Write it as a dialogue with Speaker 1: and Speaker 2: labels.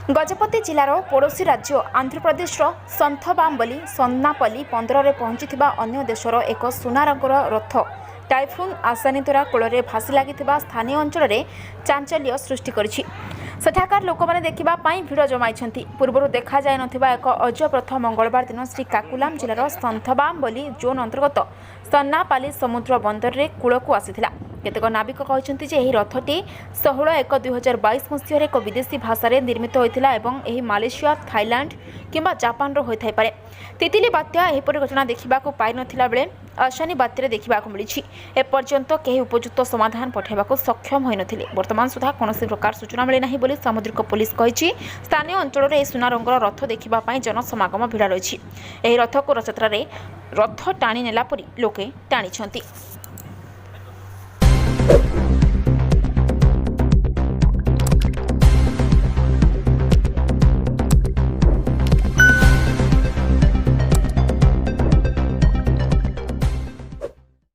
Speaker 1: गजपति जिलार पड़ोशी राज्य आंध्रप्रदेश संथबामबली सन्नापल्ली बंदर में पहुंची अन्य देशर एक सुना रंगर रथ टाइफुन आसानी द्वारा कूल में भासी लगी स्थानीय अंचल में चांचल्य सृष्टि करिछि। सेठाकार लोक मैंने देखापी भिड़ जमाई पूर्व देखा जाय नथिबा एक अजप्रथ मंगलवार दिन श्री काकुलाम जिलार संथबामबली जोन अंतर्गत सन्नापाली समुद्र बंदर में कूल को आसीथिला। केतेक नाविक कहते यह रथटी 16/1/2022 मसीह एक विदेशी भाषा निर्मित होता और मालेशिया थाईलैंड किंबा जापान होता है। तितिली बात्या एहिपरि घटना देखा पाई नथिला बेले आसानी बात्या देखा मिली एपर्यंत कहीं उपयुक्त समाधान पठाइबा सक्षम होई नथिले। वर्तमान सुधा कौन प्रकार सूचना मिले नहीं बोली सामुद्रिक पुलिस कही। स्थानीय अंचल में सुना रंगर रथ देखा जनसमागम भिड़ रही। रथ को रथयात्रा रथ टाणी नेला परी लोके टाणी।